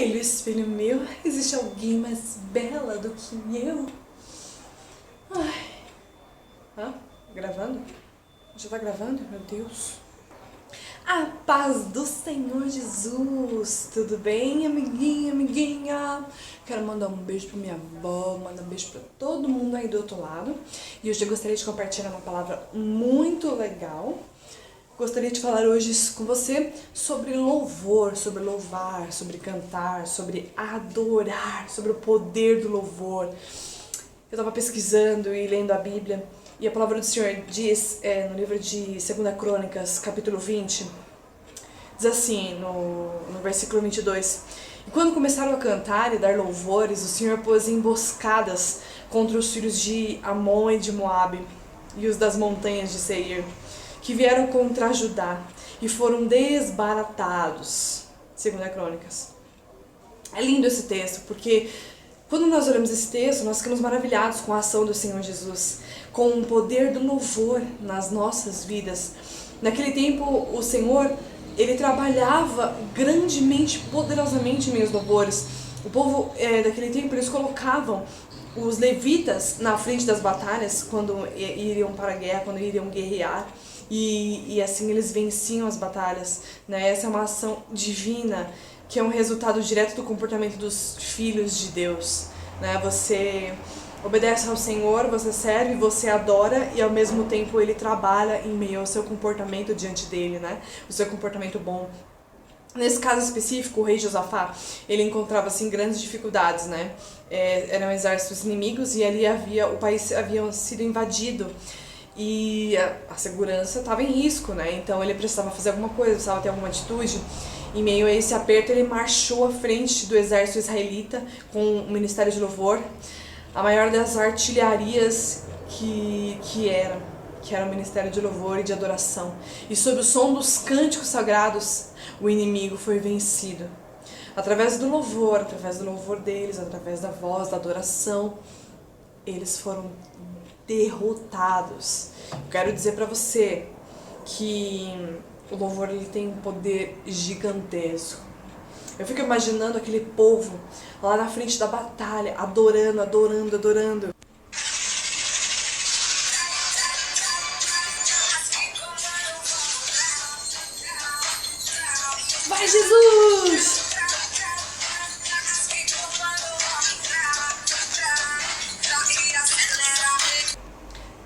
Espelho, espelho meu, existe alguém mais bela do que eu? Ai. Gravando? Já tá gravando? Meu Deus. A paz do Senhor Jesus! Tudo bem, amiguinha, amiguinha? Quero mandar um beijo pra minha avó, mandar um beijo pra todo mundo aí do outro lado. E hoje eu gostaria de compartilhar uma palavra muito legal. Gostaria de falar hoje com você sobre louvor, sobre louvar, sobre cantar, sobre adorar, sobre o poder do louvor. Eu estava pesquisando e lendo a Bíblia e a palavra do Senhor diz, no livro de 2 Crônicas, capítulo 20, diz assim, no versículo 22, e quando começaram a cantar e dar louvores, o Senhor pôs emboscadas contra os filhos de Amon e de Moabe e os das montanhas de Seir, que vieram contra Judá e foram desbaratados. 2 Crônicas. É lindo esse texto, porque quando nós olhamos esse texto, nós ficamos maravilhados com a ação do Senhor Jesus, com o poder do louvor nas nossas vidas. Naquele tempo, o Senhor, Ele trabalhava grandemente, poderosamente em meus louvores. O povo daquele tempo, eles colocavam os levitas na frente das batalhas, quando iriam para a guerra, quando iriam guerrear. E assim eles venciam as batalhas, né? Essa é uma ação divina, que é um resultado direto do comportamento dos filhos de Deus, né? Você obedece ao Senhor, você serve, você adora e ao mesmo tempo Ele trabalha em meio ao seu comportamento diante dele, né? O seu comportamento bom. Nesse caso específico, o rei Josafá, ele encontrava assim grandes dificuldades, né? Eram exércitos inimigos e ali o país havia sido invadido. E a segurança estava em risco, né? Então ele precisava fazer alguma coisa, precisava ter alguma atitude. Em meio a esse aperto, ele marchou à frente do exército israelita com o ministério de louvor, a maior das artilharias que era o ministério de louvor e de adoração. E sob o som dos cânticos sagrados, o inimigo foi vencido. Através do louvor deles, através da voz, da adoração, eles foram derrotados. Eu quero dizer para você que o louvor ele tem um poder gigantesco. Eu fico imaginando aquele povo lá na frente da batalha, adorando, adorando, adorando. Vai, Jesus!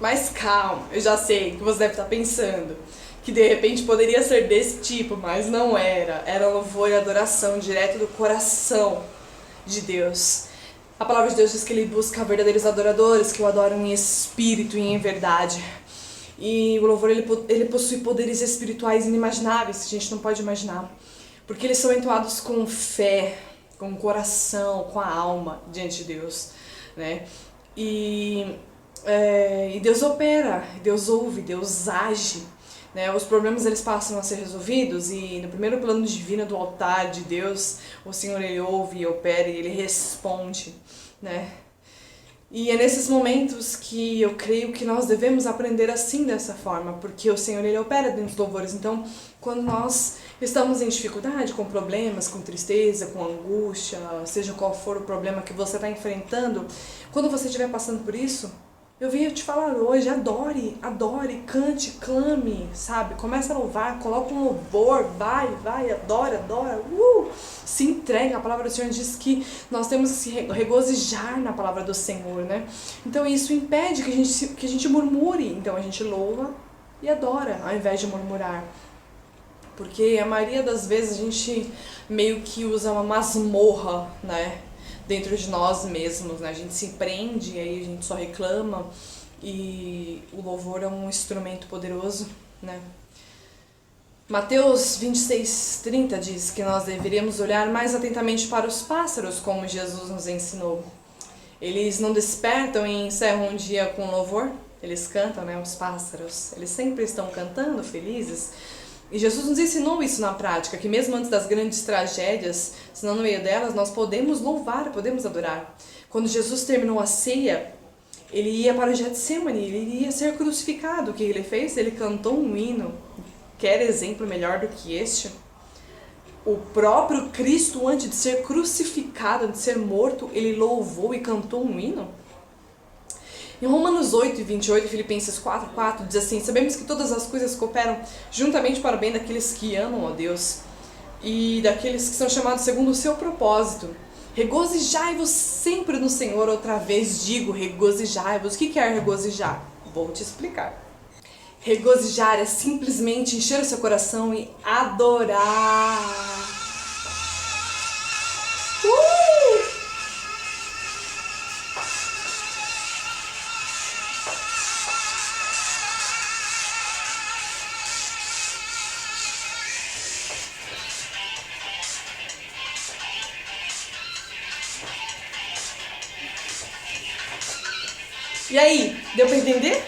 Mas calma, eu já sei que você deve estar pensando que de repente poderia ser desse tipo, mas não era. Era louvor e adoração direto do coração de Deus. A palavra de Deus diz que Ele busca verdadeiros adoradores que o adoram em espírito e em verdade. E o louvor ele possui poderes espirituais inimagináveis, que a gente não pode imaginar. Porque eles são entoados com fé, com o coração, com a alma diante de Deus, né? E Deus opera, Deus ouve, Deus age, né? Os problemas eles passam a ser resolvidos e no primeiro plano divino do altar de Deus, o Senhor ele ouve, opera e ele responde, né? E é nesses momentos que eu creio que nós devemos aprender assim, dessa forma, porque o Senhor ele opera dentro dos louvores. Então, quando nós estamos em dificuldade, com problemas, com tristeza, com angústia, seja qual for o problema que você está enfrentando, quando você estiver passando por isso, eu venho te falar hoje, adore, adore, cante, clame, sabe? Começa a louvar, coloca um louvor, vai, adora, se entrega. A palavra do Senhor diz que nós temos que se regozijar na palavra do Senhor, né? Então isso impede que a gente murmure, então a gente louva e adora, ao invés de murmurar. Porque a maioria das vezes a gente meio que usa uma masmorra, né? Dentro de nós mesmos, né? A gente se prende e aí a gente só reclama e o louvor é um instrumento poderoso, né? Mateus 26:30 diz que nós deveríamos olhar mais atentamente para os pássaros, como Jesus nos ensinou. Eles não despertam e encerram um dia com louvor, eles cantam, né? Os pássaros, eles sempre estão cantando, felizes. E Jesus nos ensinou isso na prática, que mesmo antes das grandes tragédias, senão no meio delas, nós podemos louvar, podemos adorar. Quando Jesus terminou a ceia, ele ia para o Getsemane, ele ia ser crucificado. O que ele fez? Ele cantou um hino. Quer exemplo melhor do que este? o próprio Cristo, antes de ser crucificado, antes de ser morto, ele louvou e cantou um hino? Em Romanos 8:28 e Filipenses 4:4 diz assim: sabemos que todas as coisas cooperam juntamente para o bem daqueles que amam a Deus e daqueles que são chamados segundo o seu propósito. Regozijai-vos sempre no Senhor. Outra vez digo, regozijai-vos. O que é regozijar? Vou te explicar. Regozijar é simplesmente encher o seu coração e adorar. E aí, deu para entender?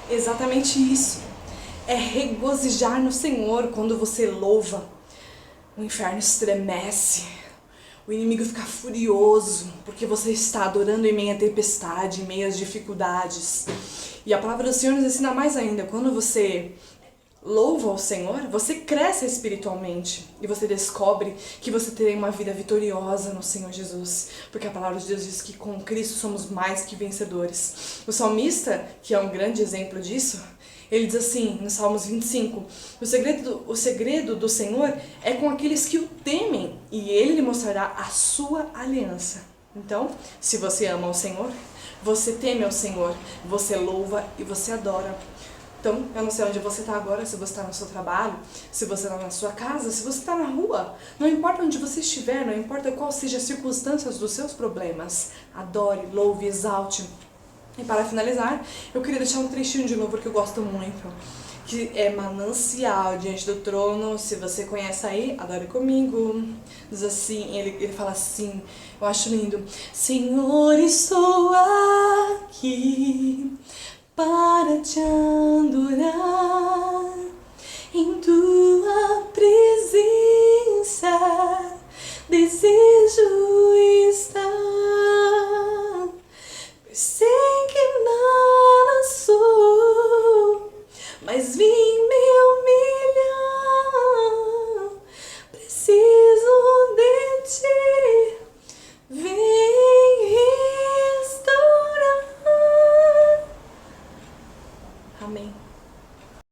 Exatamente isso. É regozijar no Senhor. Quando você louva, o inferno estremece, o inimigo fica furioso, porque você está adorando em meio à tempestade, em meio às dificuldades. E a palavra do Senhor nos ensina mais ainda. Quando você louva ao Senhor, você cresce espiritualmente e você descobre que você tem uma vida vitoriosa no Senhor Jesus, porque a palavra de Deus diz que com Cristo somos mais que vencedores. O salmista, que é um grande exemplo disso, ele diz assim, no Salmos 25, o segredo do Senhor é com aqueles que o temem, e ele lhe mostrará a sua aliança. Então, se você ama o Senhor, você teme ao Senhor, você louva e você adora. Então, eu não sei onde você está agora, se você está no seu trabalho, se você está na sua casa, se você está na rua. Não importa onde você estiver, não importa qual sejam as circunstâncias dos seus problemas. Adore, louve, exalte. E para finalizar, eu queria deixar um trechinho de louvor que eu gosto muito, que é Manancial diante do trono. Se você conhece aí, adore comigo. Diz assim, ele fala assim, eu acho lindo. Senhor, estou aqui para te adorar em tua